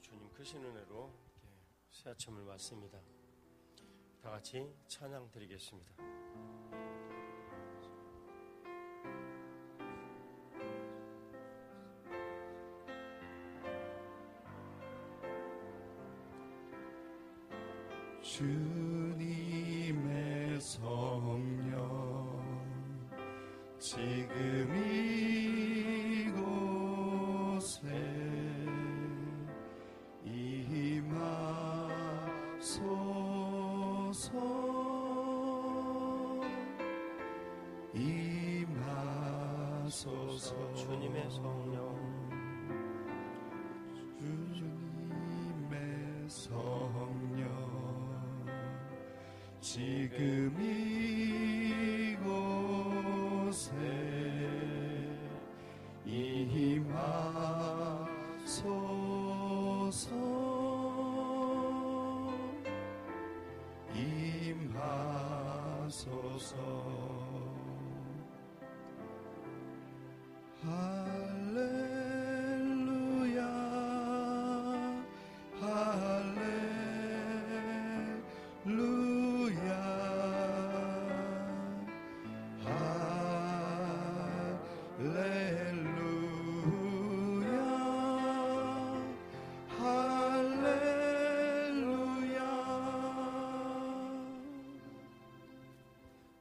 오늘도 주님 크신 은혜로 새 아침을 맞습니다. 다 같이 찬양 드리겠습니다. 주님의 성령 지금 이곳에 임하소서 주님의 성령 주님의 성령 지금 이곳에 임하소서 임하소서 할렐루야 할렐루야 할렐루야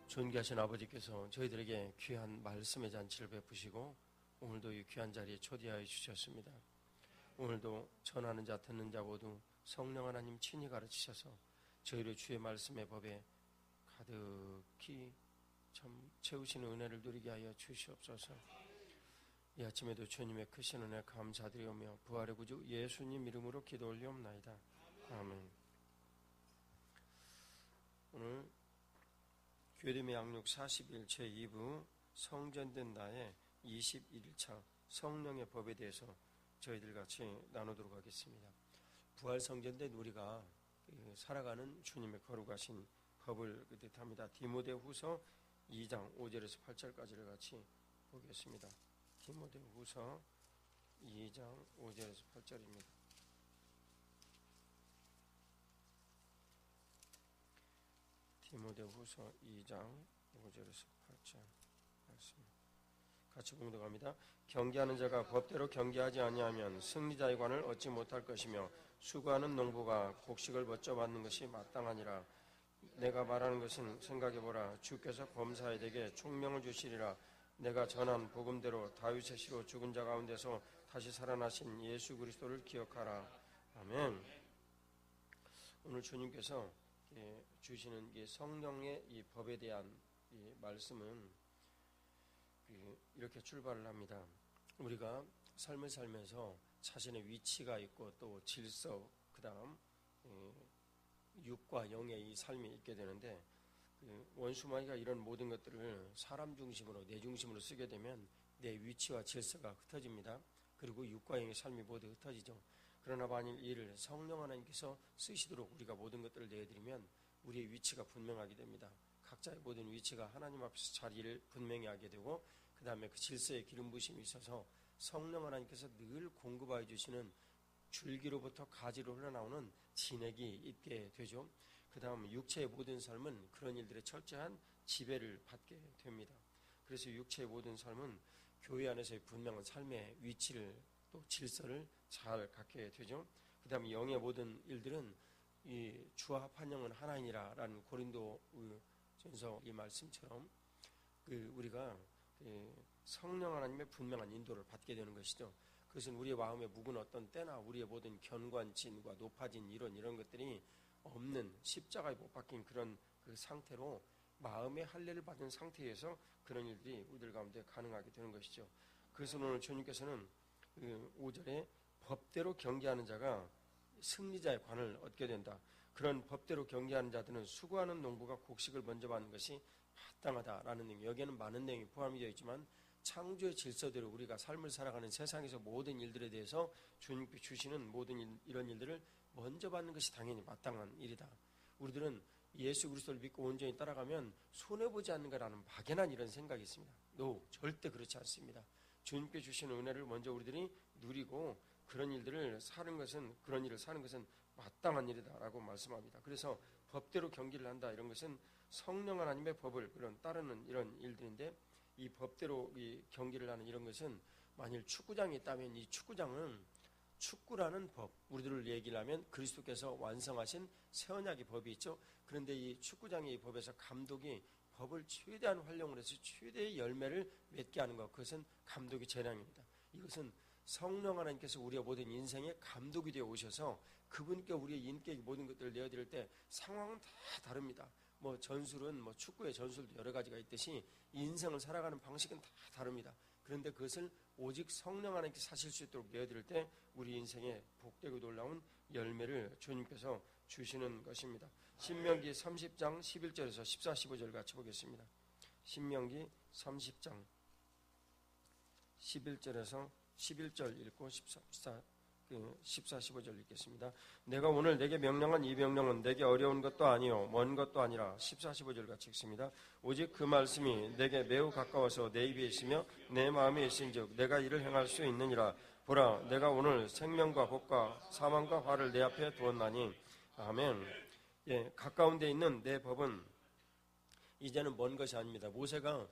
존귀하신 아버지께서 저희들에게 귀한 말씀의 잔치를 베푸시고 오늘도 이 귀한 자리에 초대하여 주셨습니다. 오늘도 전하는 자 듣는 자 모두 성령 하나님 친히 가르치셔서 저희를 주의 말씀의 법에 가득히 참 채우시는 은혜를 누리게 하여 주시옵소서. 이 아침에도 주님의 크신 은혜 감사드리오며 부활의 구주 예수님 이름으로 기도 올리옵나이다. 아멘. 오늘 교회됨의 양육 40일 제2부 성전된 나의 21일차 성령의 법에 대해서 저희들 같이 나누도록 하겠습니다. 부활 성전된 우리가 살아가는 주님의 거룩하신 법을 뜻합니다. 디모데후서 2장 5절에서 8절까지를 같이 보겠습니다. 디모데후서 2장 5절에서 8절입니다. 디모데후서 2장 5절에서 8절 말씀입니다. 같이 봉독합니다. 경계하는 자가 법대로 경계하지 아니하면 승리자의 관을 얻지 못할 것이며 수고하는 농부가 곡식을 멋져 받는 것이 마땅하니라. 내가 말하는 것은 생각해보라. 주께서 범사에게 총명을 주시리라. 내가 전한 복음대로 다윗의 씨로 죽은 자 가운데서 다시 살아나신 예수 그리스도를 기억하라. 아멘. 오늘 주님께서 주시는 성령의 이 법에 대한 이 말씀은 이렇게 출발을 합니다. 우리가 삶을 살면서 자신의 위치가 있고 또 질서, 그 다음 육과 영의 이 삶이 있게 되는데 원수마귀가 이런 모든 것들을 사람 중심으로 내 중심으로 쓰게 되면 내 위치와 질서가 흩어집니다. 그리고 육과 영의 삶이 모두 흩어지죠. 그러나 만일 이를 성령 하나님께서 쓰시도록 우리가 모든 것들을 내드리면 우리의 위치가 분명하게 됩니다. 각자의 모든 위치가 하나님 앞에서 자리를 분명히 하게 되고 그 다음에 그 질서의 기름 부심이 있어서 성령 하나님께서 늘 공급하여 주시는 줄기로부터 가지로 흘러나오는 진액이 있게 되죠. 그 다음 육체의 모든 삶은 그런 일들의 철저한 지배를 받게 됩니다. 그래서 육체의 모든 삶은 교회 안에서의 분명한 삶의 위치를 또 질서를 잘 갖게 되죠. 그 다음에 영의 모든 일들은 이 주와 합한 영은 하나이니라라는 고린도 전서 이 말씀처럼 우리가 성령 하나님의 분명한 인도를 받게 되는 것이죠. 그것은 우리의 마음에 묵은 어떤 때나 우리의 모든 견관진과 높아진 이런 것들이 없는 십자가에 못 박힌 그런 그 상태로 마음의 할례를 받은 상태에서 그런 일들이 우리들 가운데 가능하게 되는 것이죠. 그래서 오늘 주님께서는 5절에 법대로 경계하는 자가 승리자의 관을 얻게 된다. 그런 법대로 경계하는 자들은 수고하는 농부가 곡식을 먼저 받는 것이 마땅하다라는 내용. 여기에는 많은 내용이 포함이 되어 있지만 창조의 질서대로 우리가 삶을 살아가는 세상에서 모든 일들에 대해서 주님께 주시는 모든 이런 일들을 먼저 받는 것이 당연히 마땅한 일이다. 우리들은 예수 그리스도를 믿고 온전히 따라가면 손해보지 않는가라는 막연한 이런 생각이 있습니다. 절대 그렇지 않습니다. 주님께 주시는 은혜를 먼저 우리들이 누리고 그런 일을 사는 것은 마땅한 일이다라고 말씀합니다. 그래서 법대로 경기를 한다 이런 것은 성령 하나님의 법을 따르는 이런 일들인데, 이 법대로 이 경기를 하는 이런 것은 만일 축구장이 있다면 이 축구장은 축구라는 법, 우리들을 얘기를 하면 그리스도께서 완성하신 새 언약의 법이 있죠. 그런데 이 축구장의 이 법에서 감독이 법을 최대한 활용을 해서 최대의 열매를 맺게 하는 것, 그것은 감독의 재량입니다. 이것은 성령 하나님께서 우리의 모든 인생의 감독이 되어 오셔서 그분께 우리의 인격의 모든 것들을 내어드릴 때 상황은 다 다릅니다. 전술은 축구의 전술도 여러 가지가 있듯이 인생을 살아가는 방식은 다 다릅니다. 그런데 그것을 오직 성령 하나님께 사실 수 있도록 내어드릴 때 우리 인생에 복되고 놀라운 열매를 주님께서 주시는 것입니다. 신명기 30장 11절에서 14, 15절 같이 보겠습니다. 신명기 30장 11절에서 11절 읽고 14, 15절 읽겠습니다. 내가 오늘 내게 명령한 이 명령은 내게 어려운 것도 아니요 먼 것도 아니라 14, 15절 같이 읽습니다. 오직 그 말씀이 내게 매우 가까워서 내 입에 있으며 내 마음에 있은즉 내가 이를 행할 수 있느니라. 보라, 내가 오늘 생명과 복과 사망과 화를 내 앞에 두었나니. 아멘. 가까운 데 있는 내 법은 이제는 먼 것이 아닙니다. 모세가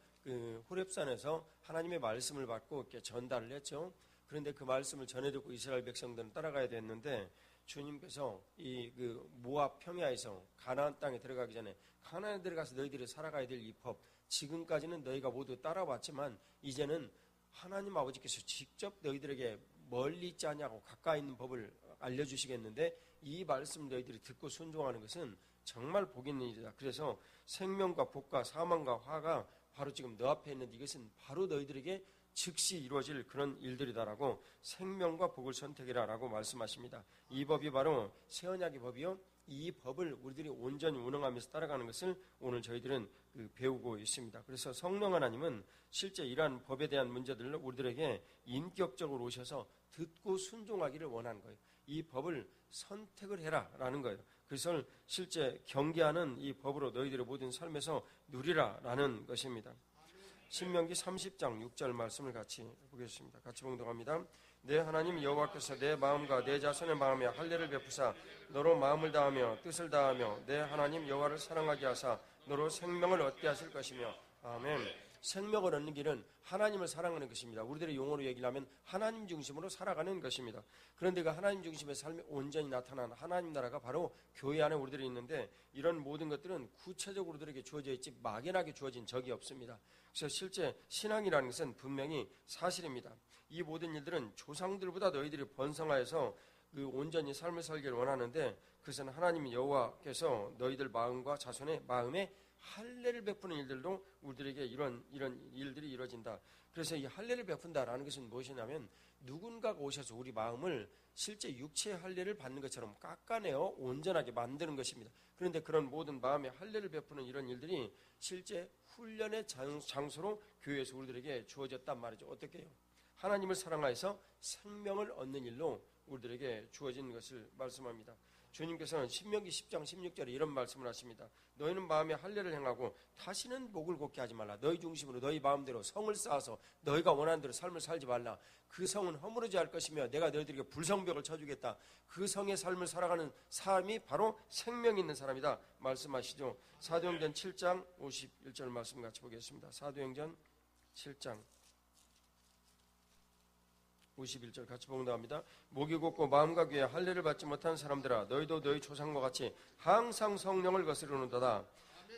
호렙산에서 하나님의 말씀을 받고 이렇게 전달을 했죠. 그런데 그 말씀을 전해 듣고 이스라엘 백성들은 따라가야 됐는데, 주님께서 이 모압 평야에서 가나안 땅에 들어가기 전에 가나안에 들어가서 너희들이 살아가야 될 이 법, 지금까지는 너희가 모두 따라왔지만 이제는 하나님 아버지께서 직접 너희들에게 멀리 있지 않냐고 가까이 있는 법을 알려주시겠는데, 이 말씀을 너희들이 듣고 순종하는 것은 정말 복 있는 일이다. 그래서 생명과 복과 사망과 화가 바로 지금 너 앞에 있는데 이것은 바로 너희들에게 즉시 이루어질 그런 일들이다라고 생명과 복을 선택이라라고 말씀하십니다. 이 법이 바로 새 언약의 법이요, 이 법을 우리들이 온전히 운행하면서 따라가는 것을 오늘 저희들은 배우고 있습니다. 그래서 성령 하나님은 실제 이러한 법에 대한 문제들을 우리들에게 인격적으로 오셔서 듣고 순종하기를 원하는 거예요. 이 법을 선택을 해라라는 거예요. 그래서 실제 경계하는 이 법으로 너희들의 모든 삶에서 누리라라는 것입니다. 신명기 30장 6절 말씀을 같이 보겠습니다. 같이 봉독합니다. 내 하나님 여호와께서 내 마음과 내 자손의 마음에 할례를 베푸사 너로 마음을 다하며 뜻을 다하며 내 하나님 여호와를 사랑하게 하사 너로 생명을 얻게 하실 것이며. 아멘. 생명을 얻는 길은 하나님을 사랑하는 것입니다. 우리들의 용어로 얘기를 하면 하나님 중심으로 살아가는 것입니다. 그런데 그 하나님 중심의 삶이 온전히 나타난 하나님 나라가 바로 교회 안에 우리들이 있는데, 이런 모든 것들은 구체적으로 우리들에게 주어져 있지 막연하게 주어진 적이 없습니다. 그래서 실제 신앙이라는 것은 분명히 사실입니다. 이 모든 일들은 조상들보다 너희들이 번성하여서 온전히 삶을 살기를 원하는데, 그것은 하나님 여호와께서 너희들 마음과 자손의 마음에 할례를 베푸는 일들도 우리들에게 이런 일들이 이루어진다. 그래서 이 할례를 베푼다라는 것은 무엇이냐면, 누군가가 오셔서 우리 마음을 실제 육체의 할례를 받는 것처럼 깎아내어 온전하게 만드는 것입니다. 그런데 그런 모든 마음의 할례를 베푸는 이런 일들이 실제 훈련의 장소로 교회에서 우리들에게 주어졌단 말이죠. 어떻게 해요? 하나님을 사랑하여서 생명을 얻는 일로 우리들에게 주어진 것을 말씀합니다. 주님께서는 신명기 10장 16절에 이런 말씀을 하십니다. 너희는 마음에 할례를 행하고 다시는 목을 곱게 하지 말라. 너희 중심으로 너희 마음대로 성을 쌓아서 너희가 원하는 대로 삶을 살지 말라. 그 성은 허물어지 할 것이며 내가 너희들에게 불성벽을 쳐주겠다. 그 성의 삶을 살아가는 사람이 바로 생명 있는 사람이다 말씀하시죠. 사도행전 7장 51절 말씀 같이 보겠습니다. 사도행전 7장 51절 같이 봉독합니다. 목이 곧고 마음과 귀에 할례를 받지 못한 사람들아, 너희도 너희 조상과 같이 항상 성령을 거스르는도다.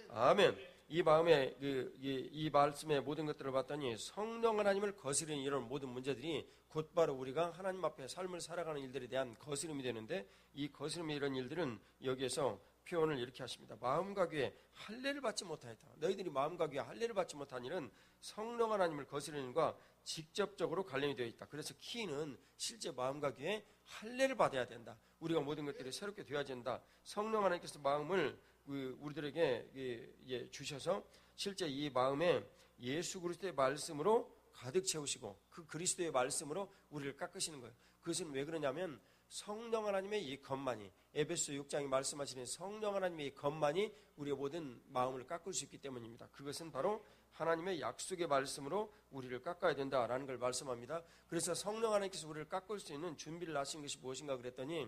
아멘. 이 마음에 이 말씀의 모든 것들을 봤더니 성령 하나님을 거스르는 이런 모든 문제들이 곧바로 우리가 하나님 앞에 삶을 살아가는 일들에 대한 거스름이 되는데, 이 거스름의 이런 일들은 여기에서 표현을 이렇게 하십니다. 마음과 귀에 할례를 받지 못하였다. 너희들이 마음과 귀에 할례를 받지 못한 일은 성령 하나님을 거스르는 일과 직접적으로 관련이 되어 있다. 그래서 키는 실제 마음과 귀에 할례를 받아야 된다. 우리가 모든 것들이 새롭게 되어진다. 성령 하나님께서 마음을 우리들에게 주셔서 실제 이 마음에 예수 그리스도의 말씀으로 가득 채우시고 그 그리스도의 말씀으로 우리를 깎으시는 거예요. 그것은 왜 그러냐면 성령 하나님의 이 것만이, 에베소 6장이 말씀하시는 성령 하나님의 이 것만이 우리의 모든 마음을 깎을 수 있기 때문입니다. 그것은 바로 하나님의 약속의 말씀으로 우리를 깎아야 된다라는 걸 말씀합니다. 그래서 성령 하나님께서 우리를 깎을 수 있는 준비를 하신 것이 무엇인가 그랬더니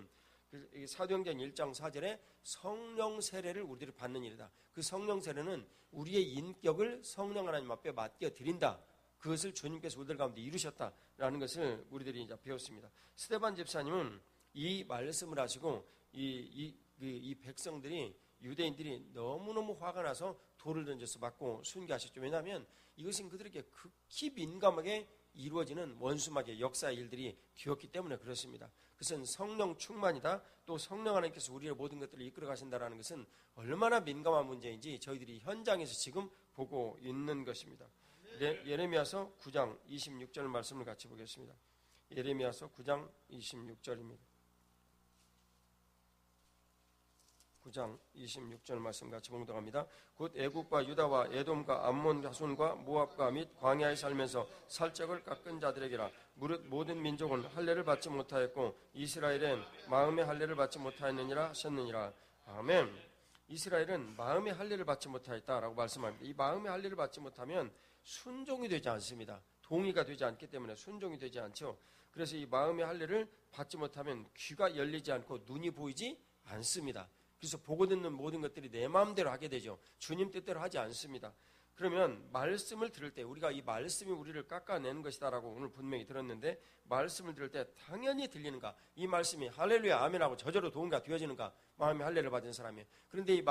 사도행전 1장 4절에 성령 세례를 우리들이 받는 일이다. 그 성령 세례는 우리의 인격을 성령 하나님 앞에 맡겨 드린다. 그것을 주님께서 우리들 가운데 이루셨다라는 것을 우리들이 이제 배웠습니다. 스데반 집사님은 이 말씀을 하시고 이 백성들이 유대인들이 너무너무 화가 나서 돌을 던져서 맞고 순교하셨죠. 왜냐하면 이것은 그들에게 극히 민감하게 이루어지는 원수막의 역사의 일들이 되었기 때문에 그렇습니다. 그것은 성령 충만이다. 또 성령 하나님께서 우리의 모든 것들을 이끌어 가신다는 것은 얼마나 민감한 문제인지 저희들이 현장에서 지금 보고 있는 것입니다. 예레미야서 9장 26절 말씀을 같이 보겠습니다. 예레미야서 9장 26절입니다. 9장 26절 말씀 같이 봉독합니다. 곧 애국과 유다와 에돔과 암몬 자손과 모압과 및 광야에 살면서 살적을 깎은 자들에게라. 무릇 모든 민족은 할례를 받지 못하였고 이스라엘은 마음의 할례를 받지 못하였느니라 하셨느니라. 아멘. 이스라엘은 마음의 할례를 받지 못하였다라고 말씀합니다. 이 마음의 할례를 받지 못하면 순종이 되지 않습니다. 동의가 되지 않기 때문에 순종이 되지 않죠. 그래서 이 마음의 할례를 받지 못하면 귀가 열리지 않고 눈이 보이지 않습니다. 그래서 보고 듣는 모든 것들이 내 마음대로 하게 되죠. 주님 뜻대로 하지 않습니다. 그러면 말씀을 들을 때 우리가 이 말씀이 우리를 깎아내는 것이다라고 오늘 분명히 들었는데 말씀을 들을 때 당연히 들리는가? 이 말씀이 할렐루야 아멘하고 저절로 동의가 되어지는가? 마음의 할례를 받은 사람이. 그런데 이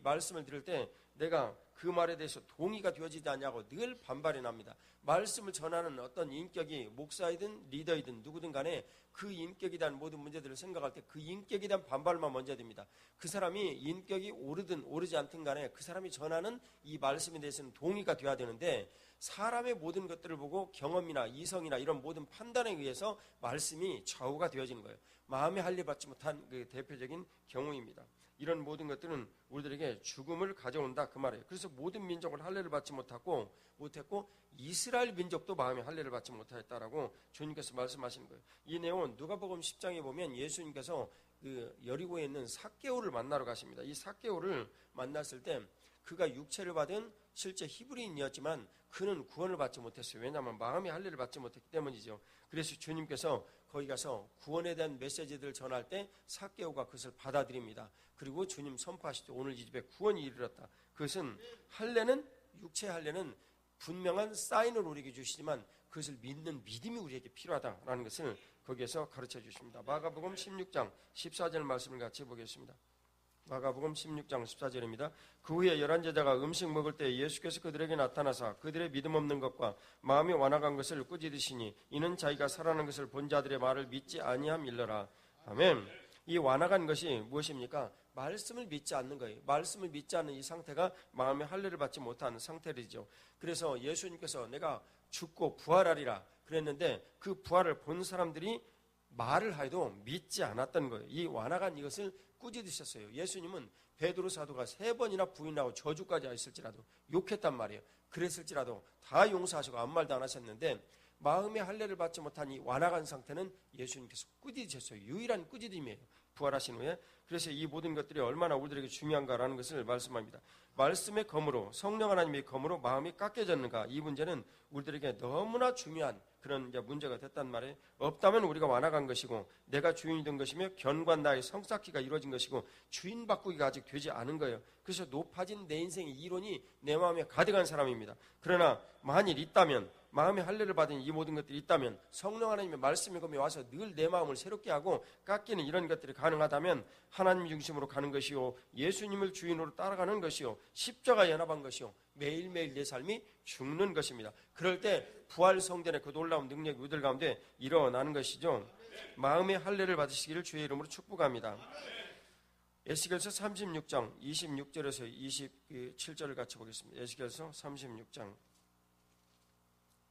말씀을 들을 때 내가 그 말에 대해서 동의가 되어지지 않냐고 늘 반발이 납니다. 말씀을 전하는 어떤 인격이 목사이든 리더이든 누구든 간에 그 인격에 대한 모든 문제들을 생각할 때 그 인격에 대한 반발만 먼저 됩니다. 그 사람이 인격이 오르든 오르지 않든 간에 그 사람이 전하는 이 말씀에 대해서는 동의가 돼야 되는데 사람의 모든 것들을 보고 경험이나 이성이나 이런 모든 판단에 의해서 말씀이 좌우가 되어지는 거예요. 마음의 할례 받지 못한 그 대표적인 경우입니다. 이런 모든 것들은 우리들에게 죽음을 가져온다 그 말이에요. 그래서 모든 민족은 할례를 받지 못했고 이스라엘 민족도 마음의 할례를 받지 못하였다라고 주님께서 말씀하시는 거예요. 이 내용은 누가복음 10장에 보면 예수님께서 그 여리고에 있는 삭개오를 만나러 가십니다. 이 삭개오를 만났을 때 그가 육체를 받은 실제 히브리인이었지만 그는 구원을 받지 못했어요. 왜냐하면 마음의 할례를 받지 못했기 때문이죠. 그래서 주님께서 거기 가서 구원에 대한 메시지들을 전할 때 삭개오가 그것을 받아들입니다. 그리고 주님 선포하시죠. 오늘 이 집에 구원이 이르렀다. 그것은 할례는 육체 할례는 분명한 사인을 우리에게 주시지만 그것을 믿는 믿음이 우리에게 필요하다라는 것을 거기에서 가르쳐 주십니다. 마가복음 16장 14절 말씀을 같이 보겠습니다. 마가복음 16장 14절입니다. 그 후에 11제자가 음식 먹을 때 예수께서 그들에게 나타나사 그들의 믿음 없는 것과 마음이 완악한 것을 꾸짖으시니 이는 자기가 살아난 것을 본 자들의 말을 믿지 아니함일러라. 아멘. 이 완악한 것이 무엇입니까? 말씀을 믿지 않는 거예요. 말씀을 믿지 않는 이 상태가 마음의 할례를 받지 못하는 상태이죠. 그래서 예수님께서 내가 죽고 부활하리라 그랬는데 그 부활을 본 사람들이 말을 하여도 믿지 않았던 거예요. 이 완악한 이것을 꾸짖으셨어요. 예수님은 베드로 사도가 3번이나 부인하고 저주까지 하였을지라도 욕했단 말이에요. 그랬을지라도 다 용서하시고 아무 말도 안 하셨는데 마음의 할례를 받지 못한 이 완악한 상태는 예수님께서 꾸짖으셨어요. 유일한 꾸짖음이에요. 부활하신 후에. 그래서 이 모든 것들이 얼마나 우리들에게 중요한가라는 것을 말씀합니다. 말씀의 검으로 성령 하나님의 검으로 마음이 깎여졌는가 이 문제는 우리들에게 너무나 중요한 그런 문제가 됐단 말이에요. 없다면 우리가 완악한 것이고 내가 주인이 된 것이며 견고한 나의 성쌓기가 이루어진 것이고 주인 바꾸기가 아직 되지 않은 거예요. 그래서 높아진 내 인생의 이론이 내 마음에 가득한 사람입니다. 그러나 만일 있다면 마음의 할례를 받은 이 모든 것들이 있다면 성령 하나님의 말씀의 검이 와서 늘 내 마음을 새롭게 하고 깎이는 이런 것들이 가능하다면 하나님 중심으로 가는 것이요 예수님을 주인으로 따라가는 것이요 십자가에 연합한 것이요 매일매일 내 삶이 죽는 것입니다. 그럴 때 부활 성전의 그 놀라운 능력이 우리들 가운데 일어나는 것이죠. 마음의 할례를 받으시기를 주의 이름으로 축복합니다. 에스겔서 36장 26절에서 27절을 같이 보겠습니다. 에스겔서 36장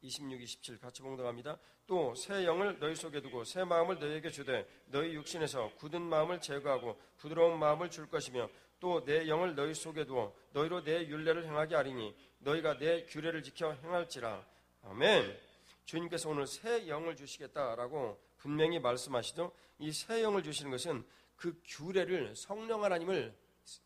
26, 27 같이 봉독합니다. 또 새 영을 너희 속에 두고 새 마음을 너희에게 주되 너희 육신에서 굳은 마음을 제거하고 부드러운 마음을 줄 것이며 또 내 영을 너희 속에 두어 너희로 내 율례를 행하게 하리니 너희가 내 규례를 지켜 행할지라. 아멘. 주님께서 오늘 새 영을 주시겠다라고 분명히 말씀하시죠. 이 새 영을 주시는 것은 그 규례를 성령 하나님을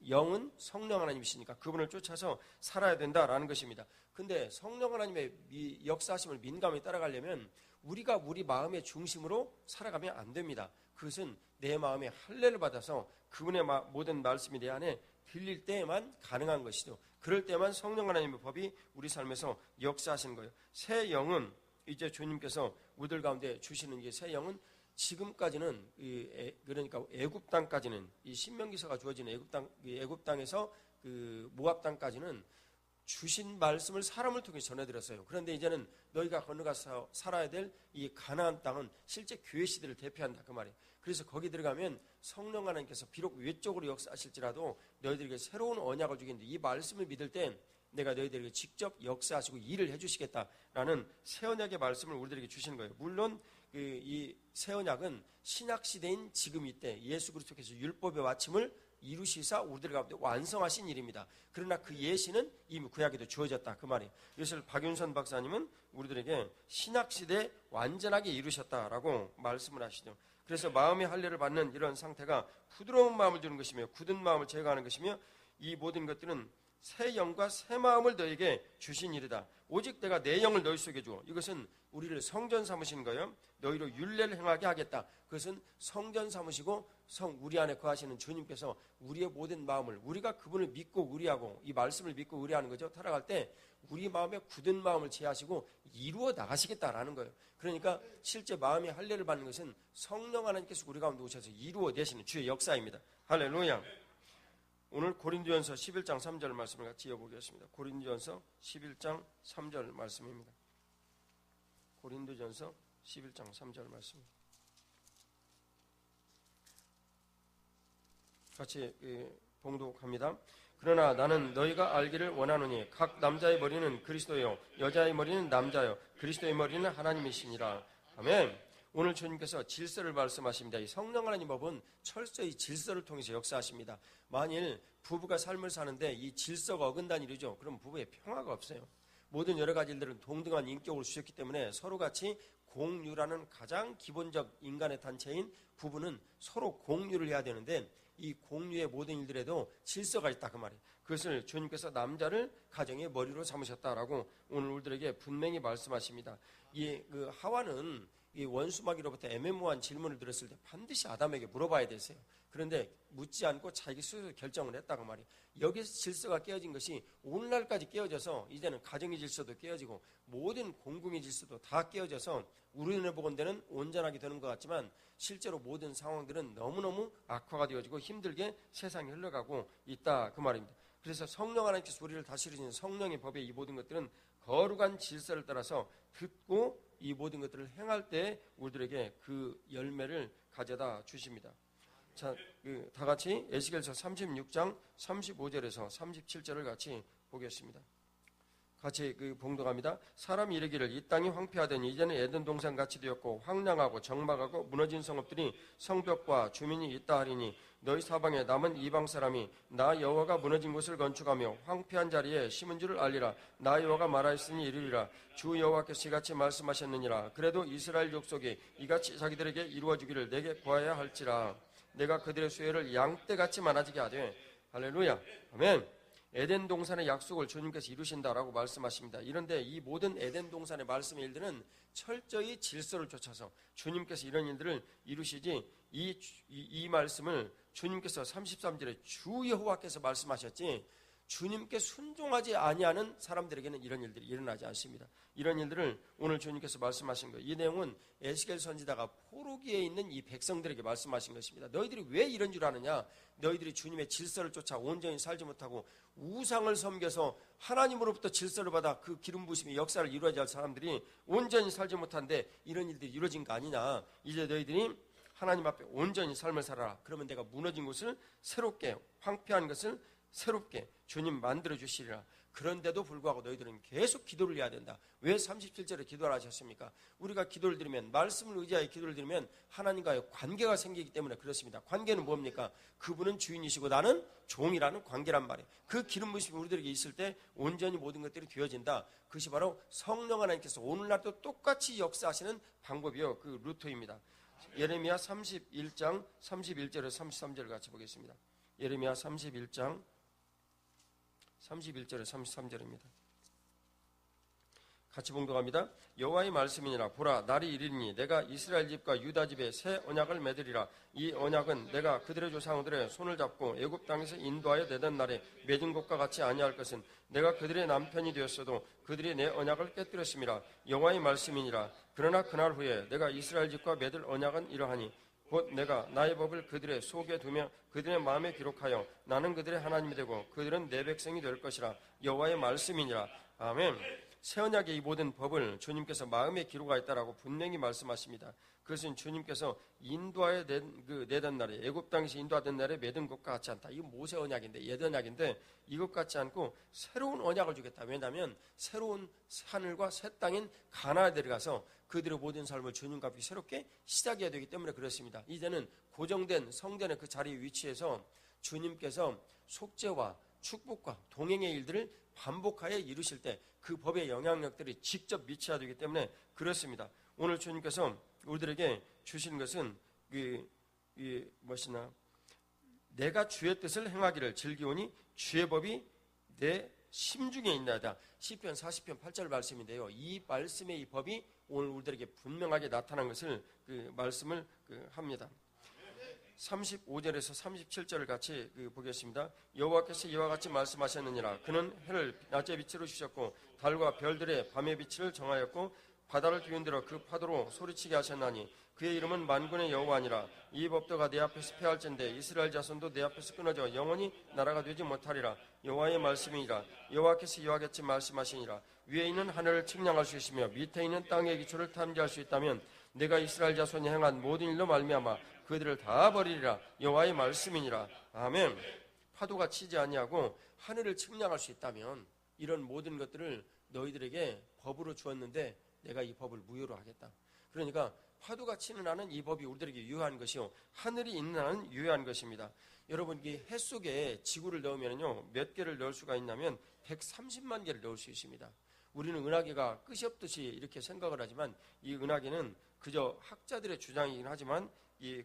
영은 성령 하나님이시니까 그분을 쫓아서 살아야 된다라는 것입니다. 근데 성령 하나님의 역사하심을 민감히 따라가려면 우리가 우리 마음의 중심으로 살아가면 안 됩니다. 그것은 내 마음에 할례를 받아서 그분의 모든 말씀이 내 안에 들릴 때에만 가능한 것이죠. 그럴 때만 성령 하나님의 법이 우리 삶에서 역사하시는 거예요. 새 영은 이제 주님께서 우리들 가운데 주시는 이 새 영은 지금까지는 그러니까 애굽 땅까지는 이 신명기서가 주어진 애굽 땅에서 그 모압 땅까지는 주신 말씀을 사람을 통해 전해드렸어요. 그런데 이제는 너희가 건너가서 살아야 될 이 가나안 땅은 실제 교회 시대를 대표한다 그 말이에요. 그래서 거기 들어가면 성령 하나님께서 비록 외적으로 역사하실지라도 너희들에게 새로운 언약을 주겠는데 이 말씀을 믿을 땐 내가 너희들에게 직접 역사하시고 일을 해주시겠다라는 새 언약의 말씀을 우리들에게 주시는 거예요. 물론 이 새 언약은 신약 시대인 지금 이때 예수 그리스도께서 율법의 마침을 이루시사 우리들 가운데 완성하신 일입니다. 그러나 그 예시는 이미 구약에도 주어졌다 그 말이에요. 이것을 박윤선 박사님은 우리들에게 신약시대 완전하게 이루셨다라고 말씀을 하시죠. 그래서 마음의 할례를 받는 이런 상태가 부드러운 마음을 주는 것이며 굳은 마음을 제거하는 것이며 이 모든 것들은 새 영과 새 마음을 너에게 주신 일이다. 오직 내가 내 영을 너희 속에 주어. 이것은 우리를 성전 삼으신 거예요. 너희로 율례를 행하게 하겠다. 그것은 성전 삼으시고 우리 안에 거하시는 주님께서 우리의 모든 마음을 우리가 그분을 믿고 의리하고 이 말씀을 믿고 의리하는 거죠. 살아갈 때 우리 마음에 굳은 마음을 제하시고 이루어 나가시겠다라는 거예요. 그러니까 실제 마음의 할례를 받는 것은 성령 하나님께서 우리 가운데 오셔서 이루어 내시는 주의 역사입니다. 할렐루야. 오늘 고린도전서 11장 3절 말씀을 같이 이어보겠습니다. 고린도전서 11장 3절 말씀입니다. 고린도전서 11장 3절 말씀. 같이 봉독합니다. 그러나 나는 너희가 알기를 원하노니 각 남자의 머리는 그리스도요 여자의 머리는 남자요 그리스도의 머리는 하나님이시니라. 아멘. 오늘 주님께서 질서를 말씀하십니다. 이 성령 하나님 법은 철저히 질서를 통해서 역사하십니다. 만일 부부가 삶을 사는데 이 질서가 어긋난 일이죠. 그럼 부부에 평화가 없어요. 모든 여러 가지 일들은 동등한 인격으로 주셨기 때문에 서로 같이 공유라는 가장 기본적 인간의 단체인 부부는 서로 공유를 해야 되는데 이 공유의 모든 일들에도 질서가 있다 그 말이에요. 그것을 주님께서 남자를 가정의 머리로 삼으셨다라고 오늘 우리들에게 분명히 말씀하십니다. 그 하와는 이 원수마귀로부터 애매모호한 질문을 들었을 때 반드시 아담에게 물어봐야 됐어요. 그런데 묻지 않고 자기 스스로 결정을 했다고 말이에요. 여기서 질서가 깨어진 것이 오늘날까지 깨어져서 이제는 가정의 질서도 깨어지고 모든 공공의 질서도 다 깨어져서 우리눈에 보건대는 온전하게 되는 것 같지만 실제로 모든 상황들은 너무너무 악화가 되어지고 힘들게 세상이 흘러가고 있다 그 말입니다. 그래서 성령 하나님께서 우리를 다스리시는 성령의 법의 이 모든 것들은 거룩한 질서를 따라서 듣고 이 모든 것들을 행할 때 우리들에게 그 열매를 가져다 주십니다. 자, 다 같이 에스겔서 36장 35절에서 37절을 같이 보겠습니다. 같이 봉독합니다. 사람이 이르기를 이 땅이 황폐하더니 이제는 에덴 동산 같이 되었고 황량하고 적막하고 무너진 성읍들이 성벽과 주민이 있다 하리니 너희 사방에 남은 이방 사람이 나 여호와가 무너진 곳을 건축하며 황폐한 자리에 심은 줄을 알리라. 나 여호와가 말하였으니 이르리라. 주 여호와께서 이같이 말씀하셨느니라. 그래도 이스라엘 족속이 이같이 자기들에게 이루어주기를 내게 구하여야 할지라. 내가 그들의 수혜를 양떼같이 많아지게 하되. 할렐루야. 아멘. 에덴 동산의 약속을 주님께서 이루신다라고 말씀하십니다. 이런데 이 모든 에덴 동산의 말씀의 일들은 철저히 질서를 쫓아서 주님께서 이런 일들을 이루시지 이 말씀을 주님께서 33절에 주 여호와께서 말씀하셨지 주님께 순종하지 아니하는 사람들에게는 이런 일들이 일어나지 않습니다. 이런 일들을 오늘 주님께서 말씀하신 거예요. 이 내용은 에스겔 선지자가 포로기에 있는 이 백성들에게 말씀하신 것입니다. 너희들이 왜 이런 줄 아느냐? 너희들이 주님의 질서를 쫓아 온전히 살지 못하고 우상을 섬겨서 하나님으로부터 질서를 받아 그 기름 부으심의 역사를 이루어야 할 사람들이 온전히 살지 못한데 이런 일들이 이루어진 거 아니냐? 이제 너희들이 하나님 앞에 온전히 삶을 살아라. 그러면 내가 무너진 것을 새롭게, 황폐한 것을 새롭게 주님 만들어주시리라. 그런데도 불구하고 너희들은 계속 기도를 해야 된다. 왜 37절에 기도를 하셨습니까? 우리가 기도를 드리면, 말씀을 의지하여 기도를 드리면 하나님과의 관계가 생기기 때문에 그렇습니다. 관계는 뭡니까? 그분은 주인이시고 나는 종이라는 관계란 말이에요. 그 기름 부으심이 우리들에게 있을 때 온전히 모든 것들이 되어진다. 그것이 바로 성령 하나님께서 오늘날도 똑같이 역사하시는 방법이요, 그 루트입니다. 예레미야 31장 31절에서 33절을 같이 보겠습니다. 예레미야 31장 31절에 33절입니다. 같이 봉독합니다. 여호와의 말씀이니라. 보라, 날이 이르리니 내가 이스라엘 집과 유다 집에 새 언약을 맺으리라. 이 언약은 내가 그들의 조상들의 손을 잡고 애굽 땅에서 인도하여 내던 날에 맺은 것과 같이 아니할 것은 내가 그들의 남편이 되었어도 그들이 내 언약을 깨뜨렸음이라. 여호와의 말씀이니라. 그러나 그날 후에 내가 이스라엘 집과 맺을 언약은 이러하니 곧 내가 나의 법을 그들의 속에 두며 그들의 마음에 기록하여 나는 그들의 하나님이 되고 그들은 내 백성이 될 것이라. 여호와의 말씀이니라. 아멘. 새 언약의 이 모든 법을 주님께서 마음에 기록하였다라고 분명히 말씀하십니다. 그것은 주님께서 인도하여 내던 날에 애굽 땅에서 인도하던 날에 맺은 것과 같지 않다. 이거 모세 언약인데 옛 언약인데 이것 같지 않고 새로운 언약을 주겠다. 왜냐하면 새로운 하늘과 새 땅인 가나안에 들어가서 그들의 모든 삶을 주님과 함께 새롭게 시작해야 되기 때문에 그렇습니다. 이제는 고정된 성전의 그 자리에 위치해서 주님께서 속죄와 축복과 동행의 일들을 반복하여 이루실 때 그 법의 영향력들이 직접 미쳐야 되기 때문에 그렇습니다. 오늘 주님께서 우리들에게 주시는 것은 내가 주의 뜻을 행하기를 즐기오니 주의 법이 내 심중에 있나이다. 시편 40편 8절 말씀인데요. 이 말씀의 이 법이 오늘 우리들에게 분명하게 나타난 것을 말씀을 합니다. 35절에서 37절을 같이 보겠습니다. 여호와께서 이와 같이 말씀하셨느니라. 그는 해를 낮의 빛으로 주셨고 달과 별들의 밤의 빛을 정하였고 바다를 뒤흔들어 그 파도로 소리치게 하셨나니 그의 이름은 만군의 여호와니라. 이 법도가 내 앞에서 패할진대 이스라엘 자손도 내 앞에서 끊어져 영원히 나라가 되지 못하리라. 여호와의 말씀이니라. 여호와께서 이와 같이 말씀하시니라. 위에 있는 하늘을 측량할 수 있으며 밑에 있는 땅의 기초를 탐지할 수 있다면 내가 이스라엘 자손이 행한 모든 일로 말미암아 그들을 다 버리리라. 여호와의 말씀이니라. 아멘. 파도가 치지 아니하고 하늘을 측량할 수 있다면 이런 모든 것들을 너희들에게 법으로 주었는데 내가 이 법을 무효로 하겠다. 그러니까 파도가 치는 한은 이 법이 우리들에게 유효한 것이요 하늘이 있는 한은 유효한 것입니다. 여러분 이 해 속에 지구를 넣으면요 몇 개를 넣을 수가 있냐면 130만 개를 넣을 수 있습니다. 우리는 은하계가 끝이 없듯이 이렇게 생각을 하지만 이 은하계는 그저 학자들의 주장이긴 하지만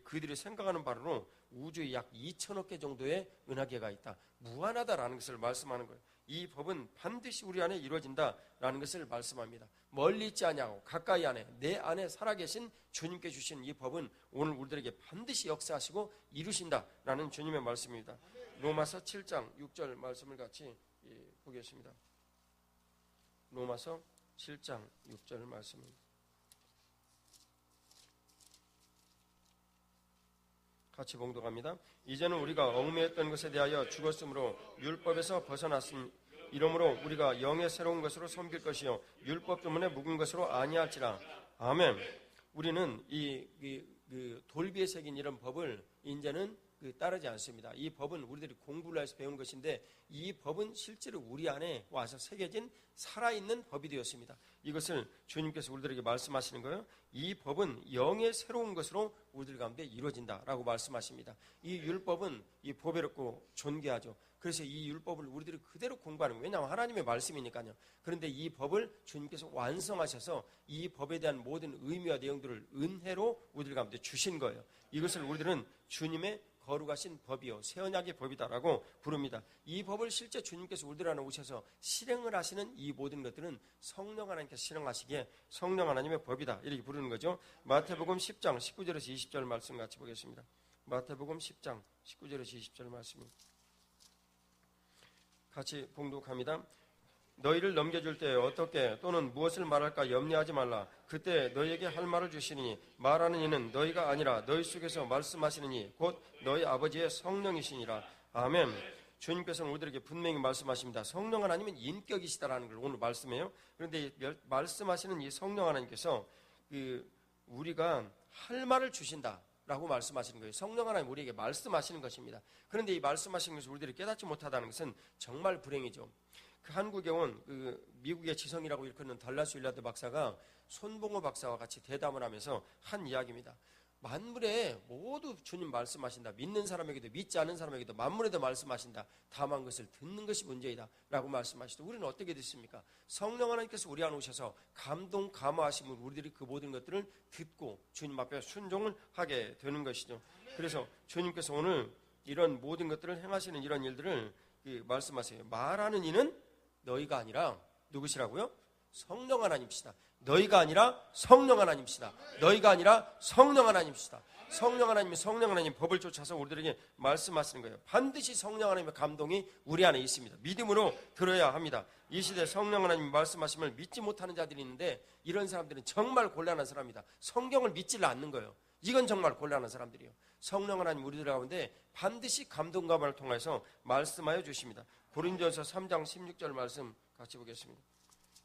그들이 생각하는 바로는 우주에 약 2천억 개 정도의 은하계가 있다. 무한하다라는 것을 말씀하는 거예요. 이 법은 반드시 우리 안에 이루어진다라는 것을 말씀합니다. 멀리 있지 아니하고 가까이 안에 내 안에 살아계신 주님께 주신 이 법은 오늘 우리들에게 반드시 역사하시고 이루신다라는 주님의 말씀입니다. 로마서 7장 6절 말씀을 같이 보겠습니다. 로마서 7장 6절 말씀입니다. 같이 봉독합니다. 이제는 우리가 얽매였던 것에 대하여 죽었으므로 율법에서 벗어났음. 이러므로 우리가 영의 새로운 것으로 섬길 것이요 율법 때문에 묵은 것으로 아니할지라. 아멘. 우리는 이 돌비에 새긴 이런 법을 이제는 따르지 않습니다. 이 법은 우리들이 공부를 해서 배운 것인데 이 법은 실제로 우리 안에 와서 새겨진 살아있는 법이 되었습니다. 이것을 주님께서 우리들에게 말씀하시는 거예요. 이 법은 영의 새로운 것으로 우리들 가운데 이루어진다라고 말씀하십니다. 이 율법은 이 보배롭고 존귀하죠. 그래서 이 율법을 우리들이 그대로 공부하는 거예요. 왜냐하면 하나님의 말씀이니까요. 그런데 이 법을 주님께서 완성하셔서 이 법에 대한 모든 의미와 내용들을 은혜로 우리들 가운데 주신 거예요. 이것을 우리들은 주님의 거룩하신 법이요 새 언약의 법이다라고 부릅니다. 이 법을 실제 주님께서 우리들 안에 오셔서 실행을 하시는 이 모든 것들은 성령 하나님께서 실행하시기에 성령 하나님의 법이다 이렇게 부르는 거죠. 마태복음 10장 19절에서 20절 말씀 같이 보겠습니다. 마태복음 10장 19절에서 20절 말씀입니다. 같이 봉독합니다. 너희를 넘겨줄 때 어떻게 또는 무엇을 말할까 염려하지 말라. 그때 너희에게 할 말을 주시니 말하는 이는 너희가 아니라 너희 속에서 말씀하시는 이 곧 너희 아버지의 성령이시니라. 아멘. 주님께서는 우리들에게 분명히 말씀하십니다. 성령 하나님은 인격이시다라는 걸 오늘 말씀해요. 그런데 말씀하시는 이 성령 하나님께서 우리가 할 말을 주신다라고 말씀하시는 거예요. 성령 하나님 우리에게 말씀하시는 것입니다. 그런데 이 말씀하시는 것을 우리들이 깨닫지 못하다는 것은 정말 불행이죠. 그 한국에 온 미국의 지성이라고 일컫는 달라스 윌라드 박사가 손봉호 박사와 같이 대담을 하면서 한 이야기입니다. 만물에 모두 주님 말씀하신다. 믿는 사람에게도 믿지 않은 사람에게도 만물에도 말씀하신다. 다만 것을 듣는 것이 문제이다 라고 말씀하시죠. 우리는 어떻게 됐습니까? 성령 하나님께서 우리 안에 오셔서 감동 감화하시면 우리들이 그 모든 것들을 듣고 주님 앞에 순종을 하게 되는 것이죠. 그래서 주님께서 오늘 이런 모든 것들을 행하시는 이런 일들을 말씀하세요. 말하는 이는 너희가 아니라 누구시라고요? 성령 하나님이시다. 너희가 아니라 성령 하나님이시다. 너희가 아니라 성령 하나님이시다. 성령 하나님이 성령 하나님 법을 쫓아서 우리들에게 말씀하시는 거예요. 반드시 성령 하나님의 감동이 우리 안에 있습니다. 믿음으로 들어야 합니다. 이 시대에 성령 하나님이 말씀하심을 믿지 못하는 자들이 있는데 이런 사람들은 정말 곤란한 사람이다. 성경을 믿지를 않는 거예요. 이건 정말 곤란한 사람들이에요. 성령 하나님 우리들 가운데 반드시 감동감을 통해서 말씀하여 주십니다. 고린도전서 3장 16절 말씀 같이 보겠습니다.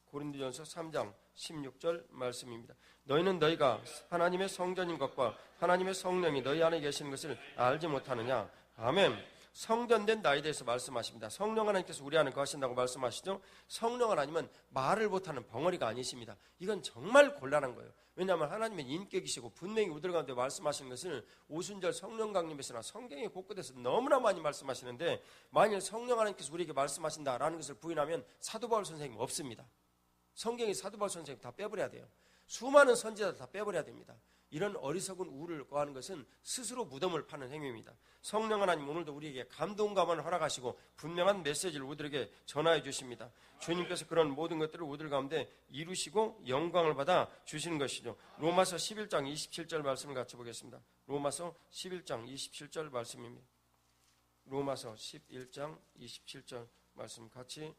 고린도전서 3장 16절 말씀입니다. 너희는 너희가 하나님의 성전인 것과 하나님의 성령이 너희 안에 계시는 것을 알지 못하느냐. 아멘. 성전된 나에 대해서 말씀하십니다. 성령 하나님께서 우리 안에 거하신다고 말씀하시죠. 성령 하나님은 말을 못하는 벙어리가 아니십니다. 이건 정말 곤란한 거예요. 왜냐하면 하나님은 인격이시고 분명히 우리들 가운데 말씀하시는 것을 오순절 성령 강림에서나 성경의 곳곳에서 너무나 많이 말씀하시는데, 만일 성령 하나님께서 우리에게 말씀하신다라는 것을 부인하면 사도 바울 선생님 없습니다. 성경의 사도 바울 선생님 다 빼버려야 돼요. 수많은 선지자들 다 빼버려야 됩니다. 이런 어리석은 우를 거하는 것은 스스로 무덤을 파는 행위입니다. 성령 하나님 오늘도 우리에게 감동감을 허락하시고 분명한 메시지를 우리들에게 전하여 주십니다. 주님께서 그런 모든 것들을 우리들 가운데 이루시고 영광을 받아 주시는 것이죠. 로마서 11장 27절 말씀을 같이 보겠습니다. 로마서 11장 27절 말씀입니다. 로마서 11장 27절 말씀 같이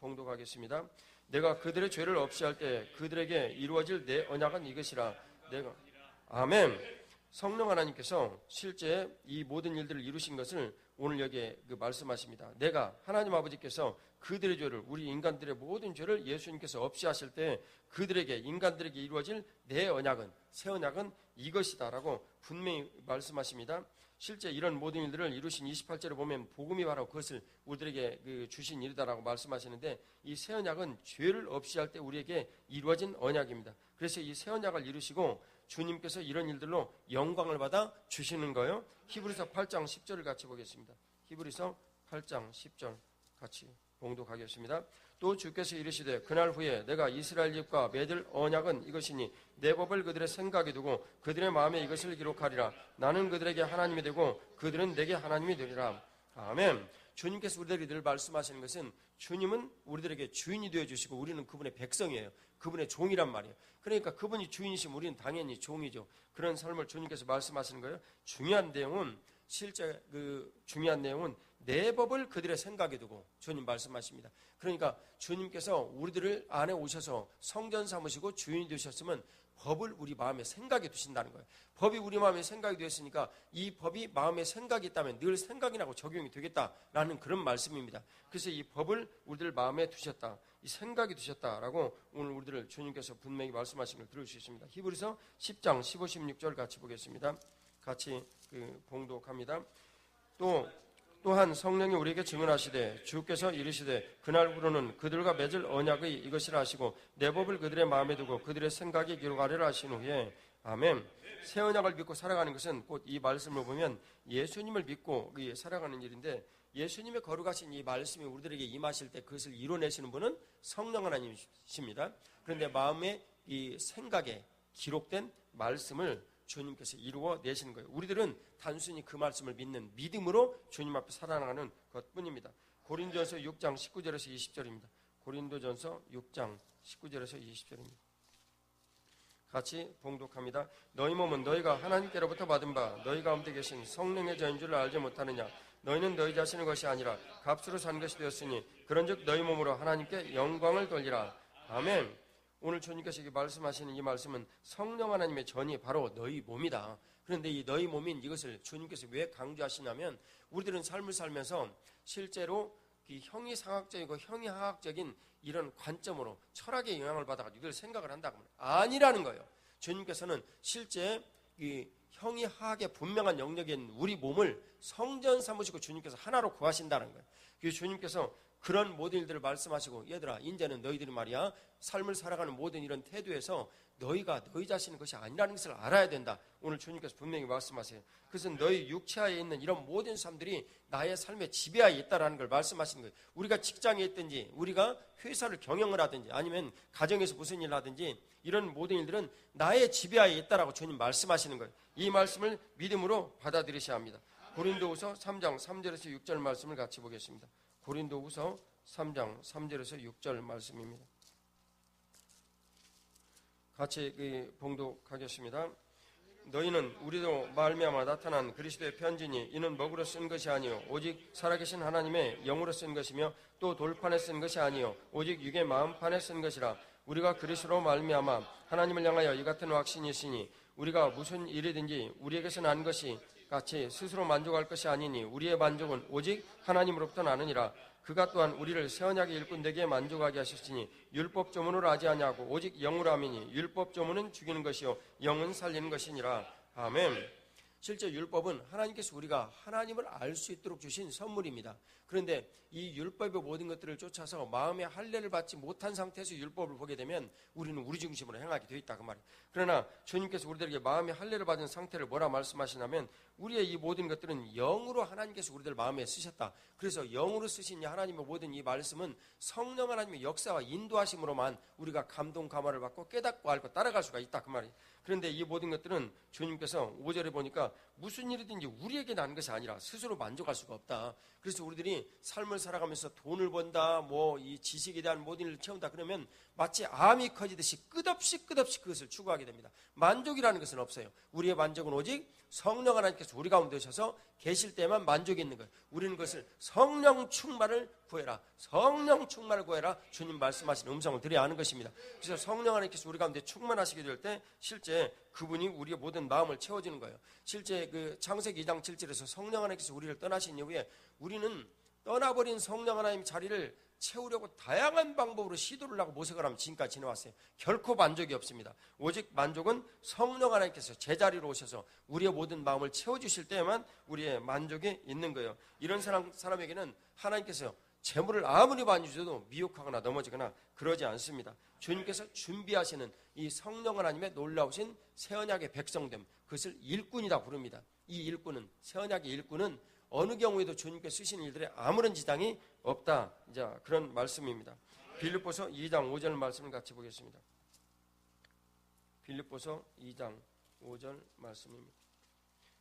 봉독하겠습니다. 내가 그들의 죄를 없이 할 때 그들에게 이루어질 내 언약은 이것이라. 내가 아멘. 성령 하나님께서 실제 이 모든 일들을 이루신 것을 오늘 여기에 말씀하십니다. 내가 하나님 아버지께서 그들의 죄를, 우리 인간들의 모든 죄를 예수님께서 없이 하실 때 그들에게, 인간들에게 이루어질 내 언약은, 새 언약은 이것이다라고 분명히 말씀하십니다. 실제 이런 모든 일들을 이루신 28절에 보면 복음이 바로 그것을 우리들에게 주신 일이다라고 말씀하시는데, 이 새 언약은 죄를 없이 할 때 우리에게 이루어진 언약입니다. 그래서 이 새 언약을 이루시고 주님께서 이런 일들로 영광을 받아 주시는 거예요. 히브리서 8장 10절을 같이 보겠습니다. 히브리서 8장 10절 같이 봉독하겠습니다. 또 주께서 이르시되 그날 후에 내가 이스라엘 집과 맺을 언약은 이것이니 내 법을 그들의 생각에 두고 그들의 마음에 이것을 기록하리라. 나는 그들에게 하나님이 되고 그들은 내게 하나님이 되리라. 아멘. 주님께서 우리들에게 늘 말씀하시는 것은, 주님은 우리들에게 주인이 되어주시고 우리는 그분의 백성이에요. 그분의 종이란 말이에요. 그러니까 그분이 주인이시면 우리는 당연히 종이죠. 그런 삶을 주님께서 말씀하시는 거예요. 중요한 내용은, 실제 중요한 내용은 내 법을 그들의 생각에 두고 주님 말씀하십니다. 그러니까 주님께서 우리들을 안에 오셔서 성전 삼으시고 주인이 되셨으면 법을 우리 마음에 생각에 두신다는 거예요. 법이 우리 마음에 생각이 되었으니까 이 법이 마음에 생각이 있다면 늘 생각이 나고 적용이 되겠다라는 그런 말씀입니다. 그래서 이 법을 우리들 마음에 두셨다, 이 생각이 두셨다라고 오늘 우리들을 주님께서 분명히 말씀하신 걸 들을 수 있습니다. 히브리서 10장 15, 16절 같이 보겠습니다. 같이 봉독합니다. 또한 성령이 우리에게 증언하시되 주께서 이르시되 그날 후로는 그들과 맺을 언약의 이것이라 하시고 내 법을 그들의 마음에 두고 그들의 생각에 기록하리라 하신 후에 아멘. 새 언약을 믿고 살아가는 것은 곧 이 말씀을 보면 예수님을 믿고 살아가는 일인데, 예수님의 거룩하신 이 말씀이 우리들에게 임하실 때 그것을 이뤄내시는 분은 성령 하나님이십니다. 그런데 마음의 이 생각에 기록된 말씀을 주님께서 이루어 내시는 거예요. 우리들은 단순히 그 말씀을 믿는 믿음으로 주님 앞에 살아나가는 것뿐입니다. 고린도전서 6장 19절에서 20절입니다. 고린도전서 6장 19절에서 20절입니다. 같이 봉독합니다. 너희 몸은 너희가 하나님께로부터 받은 바 너희 가운데 계신 성령의 저인 줄을 알지 못하느냐. 너희는 너희 자신의 것이 아니라 값으로 산 것이 되었으니 그런즉 너희 몸으로 하나님께 영광을 돌리라. 아멘. 오늘 주님께서 말씀하시는 이 말씀은 성령 하나님의 전이 바로 너희 몸이다. 그런데 이 너희 몸인 이것을 주님께서 왜 강조하시냐면, 우리들은 삶을 살면서 실제로 형이상학적이고 형이하학적인 이런 관점으로 철학의 영향을 받아가지고 이걸 생각을 한다고 하면 아니라는 거예요. 주님께서는 실제 이 형이하학의 분명한 영역인 우리 몸을 성전 삼으시고 주님께서 하나로 구하신다는 거예요. 그래서 주님께서 그런 모든 일들을 말씀하시고, 얘들아 이제는 너희들이 말이야 삶을 살아가는 모든 이런 태도에서 너희가 너희 자신의 것이 아니라는 것을 알아야 된다. 오늘 주님께서 분명히 말씀하세요. 그래서 너희 육체하에 있는 이런 모든 삶들이 나의 삶의 지배하에 있다라는 걸 말씀하시는 거예요. 우리가 직장에 있든지 우리가 회사를 경영을 하든지 아니면 가정에서 무슨 일을 하든지 이런 모든 일들은 나의 지배하에 있다라고 주님 말씀하시는 거예요. 이 말씀을 믿음으로 받아들이셔야 합니다. 고린도후서 3장 3절에서 6절 말씀을 같이 보겠습니다. 고린도후서 3장 3절에서 6절 말씀입니다. 같이 봉독하겠습니다. 너희는 우리로 말미암아 나타난 그리스도의 편지니 이는 먹으로 쓴 것이 아니요 오직 살아계신 하나님의 영으로 쓴 것이며 또 돌판에 쓴 것이 아니요 오직 육의 마음판에 쓴 것이라. 우리가 그리스도로 말미암아 하나님을 향하여 이 같은 확신이 있으니 우리가 무슨 일이든지 우리에게서 난 것이 같이 스스로 만족할 것이 아니니 우리의 만족은 오직 하나님으로부터 나느니라. 그가 또한 우리를 새 언약의 일꾼 되게 만족하게 하셨으니 율법 조문으로 하지 아니하고 오직 영으로 함이니 율법 조문은 죽이는 것이요 영은 살리는 것이니라. 아멘. 실제 율법은 하나님께서 우리가 하나님을 알 수 있도록 주신 선물입니다. 그런데 이 율법의 모든 것들을 쫓아서 마음의 할례를 받지 못한 상태에서 율법을 보게 되면 우리는 우리 중심으로 행하게 되어 있다 그 말이에요. 그러나 주님께서 우리들에게 마음의 할례를 받은 상태를 뭐라 말씀하시냐면 우리의 이 모든 것들은 영으로 하나님께서 우리들 마음에 쓰셨다. 그래서 영으로 쓰신 이 하나님의 모든 이 말씀은 성령 하나님의 역사와 인도하심으로만 우리가 감동 감화를 받고 깨닫고 알고 따라갈 수가 있다 그 말이에요. 그런데 이 모든 것들은 주님께서 5절에 보니까 무슨 일이든지 우리에게 난 것이 아니라 스스로 만족할 수가 없다. 그래서 우리들이 삶을 살아가면서 돈을 번다, 이 지식에 대한 모든 일을 채운다 그러면 마치 암이 커지듯이 끝없이 그것을 추구하게 됩니다. 만족이라는 것은 없어요. 우리의 만족은 오직 성령 하나님께서 우리 가운데 오셔서 계실 때만 만족이 있는 거예요. 우리는 그것을 성령 충만을 구해라. 성령 충만을 구해라. 주님 말씀하신 음성을 들어야 하는 것입니다. 그래서 성령 하나님께서 우리 가운데 충만하시게 될 때 실제 그분이 우리의 모든 마음을 채워주는 거예요. 실제 창세기 2장 7절에서 성령 하나님께서 우리를 떠나신 이후에 우리는 떠나버린 성령 하나님의 자리를 채우려고 다양한 방법으로 시도를 하고 모색을 하면 지금까지 지내왔어요. 결코 만족이 없습니다. 오직 만족은 성령 하나님께서 제자리로 오셔서 우리의 모든 마음을 채워주실 때에만 우리의 만족이 있는 거예요. 이런 사람에게는 하나님께서 재물을 아무리 많이 주셔도 미혹하거나 넘어지거나 그러지 않습니다. 주님께서 준비하시는 이 성령 하나님의 놀라우신 새 언약의 백성됨, 그것을 일꾼이다 부릅니다. 이 일꾼은, 새 언약의 일꾼은 어느 경우에도 주님께서 쓰시는 일들에 아무런 지장이 없다. 이제 그런 말씀입니다. 빌립보서 2장 5절 말씀을 같이 보겠습니다. 빌립보서 2장 5절 말씀입니다.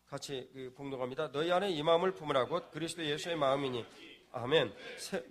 같이 봉독합니다. 너희 안에 이 마음을 품으라 곧 그리스도 예수의 마음이니. 아멘.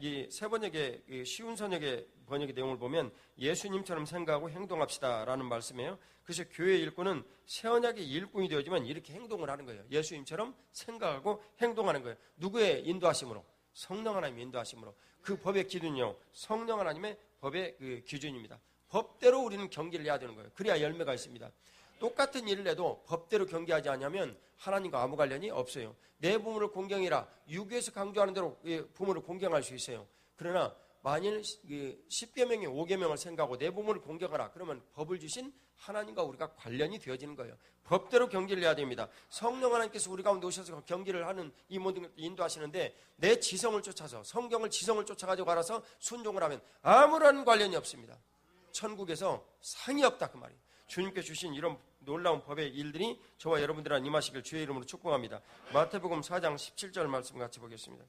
이 세 번역의 쉬운 선역의 번역의 내용을 보면 예수님처럼 생각하고 행동합시다라는 말씀이에요. 그래서 교회 일꾼은 새 언약의 일꾼이 되어지면 이렇게 행동을 하는 거예요. 예수님처럼 생각하고 행동하는 거예요. 누구의 인도하심으로? 성령 하나님의 인도하심으로. 그 법의 기준이요, 성령 하나님의 법의 기준입니다. 법대로 우리는 경계를 해야 되는 거예요. 그래야 열매가 있습니다. 똑같은 일을 해도 법대로 경계하지 않으면 하나님과 아무 관련이 없어요. 내 부모를 공경해라. 유교에서 강조하는 대로 부모를 공경할 수 있어요. 그러나 만일 10계명의 5계명을 생각하고 내 부모를 공경하라. 그러면 법을 주신 하나님과 우리가 관련이 되어지는 거예요. 법대로 경계를 해야 됩니다. 성령 하나님께서 우리 가운데 오셔서 경계를 하는 이 모든 것을 인도하시는데 내 지성을 쫓아서 성경을 지성을 쫓아가지고 알아서 순종을 하면 아무런 관련이 없습니다. 천국에서 상이 없다 그 말이에요. 주님께 주신 이런 놀라운 법의 일들이 저와 여러분들한 임하시길 주의 이름으로 축복합니다. 마태복음 4장 17절 말씀 같이 보겠습니다.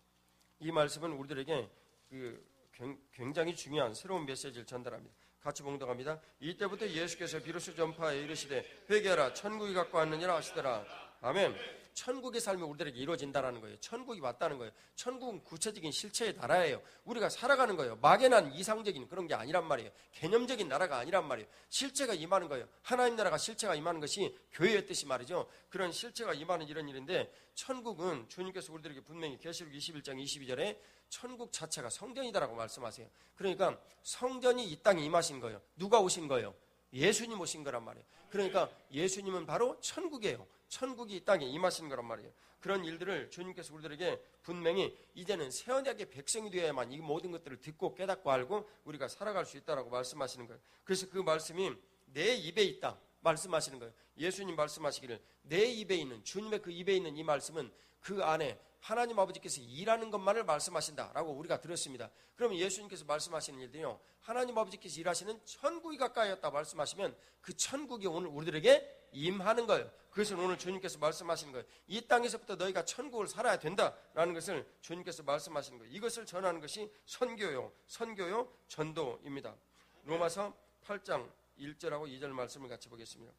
이 말씀은 우리들에게 굉장히 중요한 새로운 메시지를 전달합니다. 같이 봉독합니다. 이때부터 예수께서 비로소 전파에 이르시되 회개하라 천국이 갖고 왔느니라 하시더라. 아멘. 천국의 삶이 우리들에게 이루어진다는 거예요. 천국이 왔다는 거예요. 천국은 구체적인 실체의 나라예요. 우리가 살아가는 거예요. 막연한 이상적인 그런 게 아니란 말이에요. 개념적인 나라가 아니란 말이에요. 실체가 임하는 거예요. 하나님 나라가 실체가 임하는 것이 교회의 뜻이 말이죠. 그런 실체가 임하는 이런 일인데 천국은 주님께서 우리들에게 분명히 계시록 21장 22절에 천국 자체가 성전이다라고 말씀하세요. 그러니까 성전이 이 땅에 임하신 거예요. 누가 오신 거예요? 예수님 오신 거란 말이에요. 그러니까 예수님은 바로 천국이에요. 천국이 이 땅에 임하신 거란 말이에요. 그런 일들을 주님께서 우리들에게 분명히 이제는 새 언약의 백성이 되어야만 이 모든 것들을 듣고 깨닫고 알고 우리가 살아갈 수 있다라고 말씀하시는 거예요. 그래서 그 말씀이 내 입에 있다 말씀하시는 거예요. 예수님 말씀하시기를 내 입에 있는, 주님의 그 입에 있는 이 말씀은 그 안에 하나님 아버지께서 일하는 것만을 말씀하신다라고 우리가 들었습니다. 그러면 예수님께서 말씀하시는 일들이요, 하나님 아버지께서 일하시는 천국이 가까이였다 말씀하시면 그 천국이 오늘 우리들에게 임하는 거예요. 그것은 오늘 주님께서 말씀하시는 거예요. 이 땅에서부터 너희가 천국을 살아야 된다라는 것을 주님께서 말씀하시는 거예요. 이것을 전하는 것이 선교요 전도입니다. 로마서 8장 1절하고 2절 말씀을 같이 보겠습니다.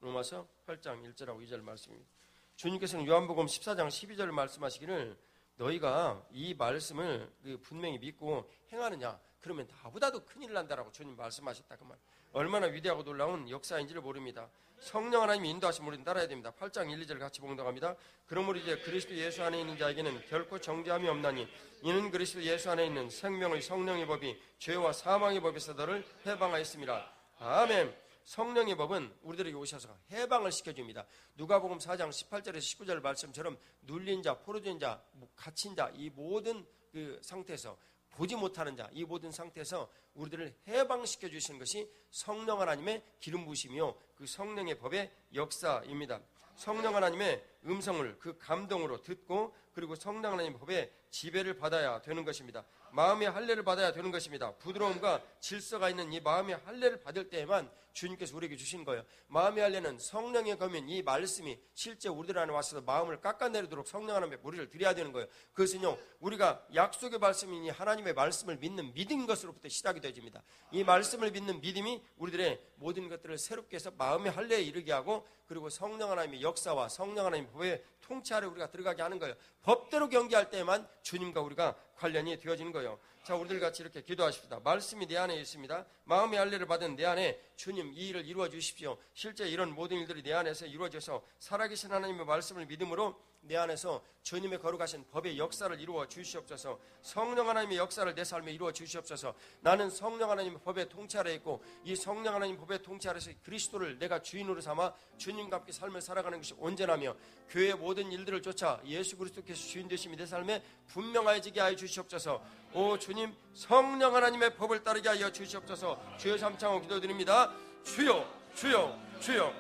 로마서 8장 1절하고 2절 말씀입니다. 주님께서는 요한복음 14장 12절을 말씀하시기를 너희가 이 말씀을 분명히 믿고 행하느냐, 그러면 나보다도 큰일 난다라고 주님 말씀하셨다 그 말. 얼마나 위대하고 놀라운 역사인지를 모릅니다. 성령 하나님이 인도하신 우리는 따라야 됩니다. 8장 1, 2절 같이 봉독합니다. 그러므로 이제 그리스도 예수 안에 있는 자에게는 결코 정죄함이 없나니 이는 그리스도 예수 안에 있는 생명의 성령의 법이 죄와 사망의 법에서 너를 해방하였습니다. 아멘. 성령의 법은 우리들에게 오셔서 해방을 시켜줍니다. 누가복음 4장 18절에서 19절 말씀처럼 눌린 자, 포로된 자, 갇힌 자, 이 모든 그 상태에서 보지 못하는 자, 이 모든 상태에서 우리들을 해방시켜 주시는 것이 성령 하나님의 기름 부으심이요 그 성령의 법의 역사입니다. 성령 하나님의 음성을 그 감동으로 듣고 그리고 성령 하나님의 법의 지배를 받아야 되는 것입니다. 마음의 할례를 받아야 되는 것입니다. 부드러움과 질서가 있는 이 마음의 할례를 받을 때에만 주님께서 우리에게 주신 거예요. 마음의 할례는 성령의 검인 이 말씀이 실제 우리들 안에 와서 마음을 깎아내리도록 성령 하나님의 머리를 드려야 되는 거예요. 그것은요 우리가 약속의 말씀이니 하나님의 말씀을 믿는 믿은 것으로부터 시작이 되집니다. 이 말씀을 믿는 믿음이 우리들의 모든 것들을 새롭게 해서 마음의 할례에 이르게 하고 그리고 성령 하나님의 역사와 성령 하나님의 법의 통치 아래 우리가 들어가게 하는 거예요. 법대로 경계할 때만 주님과 우리가 관련이 되어지는 거예요. 자, 우리들 같이 이렇게 기도하십시다. 말씀이 내 안에 있습니다. 마음의 할례를 받은 내 안에 주님 이 일을 이루어 주십시오. 실제 이런 모든 일들이 내 안에서 이루어져서 살아계신 하나님의 말씀을 믿음으로 내 안에서 주님의 거룩하신 법의 역사를 이루어 주시옵소서. 성령 하나님의 역사를 내 삶에 이루어 주시옵소서. 나는 성령 하나님의 법의 통치 아래에 있고 이 성령 하나님의 법의 통치 아래서 그리스도를 내가 주인으로 삼아 주님과 함께 삶을 살아가는 것이 온전하며 교회의 모든 일들을 쫓아 예수 그리스도께서 주인 되심이 내 삶에 분명해지게 하여 주시옵소서. 오 주님 성령 하나님의 법을 따르게 하여 주시옵소서. 주여 삼창으로 기도드립니다. 주여 주여 주여.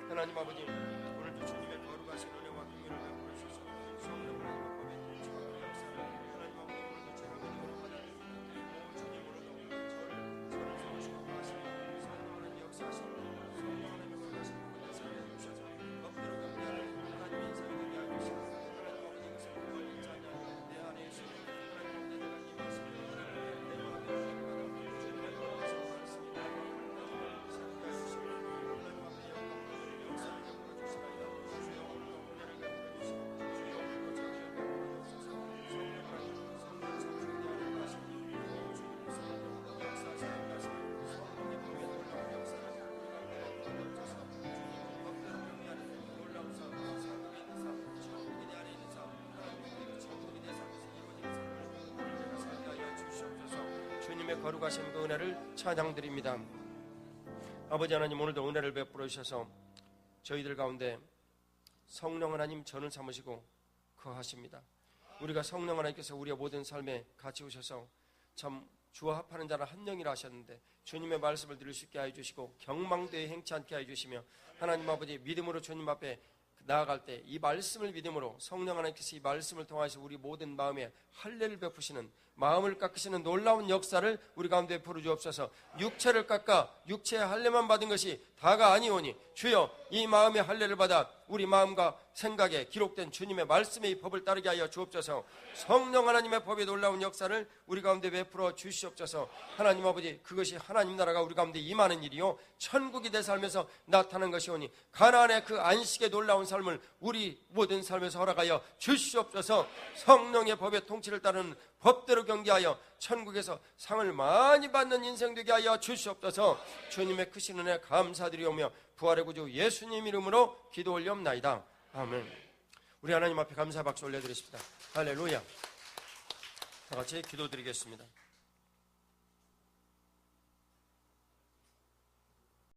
하나님 아버지 오늘도 주님의 거룩하신 은혜와 긍휼을 베풀어 주셔서 성령 하나님의 법의 통치와 그 역사를 하나님 아버지 오늘도 제가 믿음으로 받아들입니다. 오 주님 오늘도 저를 세우시고 하시는 성령 하나님의 역사하시고 성령 하나님의 거룩하신 법을 내 삶에 주셔서 법대로 경계하는 하나님의 인생이 되게 하여 주시고 하나님 아버지 이것을 그걸 잊지 않냐 내 안에 있으니 하나님 아버지 내가 이 말씀을 내 마음에 주님받아 주님의 거룩하신 말씀이 내 마음을 새롭게 하여 주시고 하나님 앞에 영광을 역사를 베풀어 주시나이다. 주여 오늘도 은혜를 베풀어 주시고 주여 오늘도 저를 베풀어 주소서. 성령 하나님 성령 참으로 내 안에 가시니 오 주님 성령 역사하시는 것이 성령의 법에 놀라운 역사를 우리가 베풀어 주셔서 주님 법대로 경계하는 놀라운 삶 사역에 있는 삶 천국이 내 안에 있는 삶 하나님 그 천국이 내 삶에서 이루어지는 삶을 오늘 내가 살게 하여 주시옵소서. 주님의 거룩하신 그 은혜를 찬양드립니다. 아버지 하나님 오늘도 은혜를 베풀어 주셔서 저희들 가운데 성령 하나님 전을 삼으시고 거하십니다. 우리가 성령 하나님께서 우리의 모든 삶에 같이 오셔서 참 주와 합하는 자는 한 영이라 하셨는데 주님의 말씀을 들을 수 있게 하여 주시고 경망대에 행치 않게 하여 주시며 하나님 아버지 믿음으로 주님 앞에 나아갈 때 이 말씀을 믿음으로 성령 하나님께서 이 말씀을 통하여서 우리 모든 마음에 할례를 베푸시는 마음을 깎으시는 놀라운 역사를 우리 가운데 베풀어 주옵소서. 육체를 깎아 육체의 할례만 받은 것이 다가 아니오니 주여 이 마음의 할례를 받아 우리 마음과 생각에 기록된 주님의 말씀의 법을 따르게 하여 주옵소서. 성령 하나님의 법의 놀라운 역사를 우리 가운데 베풀어 주시옵소서. 하나님 아버지 그것이 하나님 나라가 우리 가운데 임하는 일이요 천국이 내 삶에서 나타난 것이오니 가나안의 그 안식의 놀라운 삶을 우리 모든 삶에서 허락하여 주시옵소서. 성령의 법의 통치를 따르는 법대로 경계하여 천국에서 상을 많이 받는 인생 되게 하여 주시옵소서. 주님의 크신 은혜 감사드리오며 부활의 구주 예수님 이름으로 기도 올리옵나이다. 아멘. 우리 하나님 앞에 감사 박수 올려드리십시다. 할렐루야. 다 같이 기도드리겠습니다.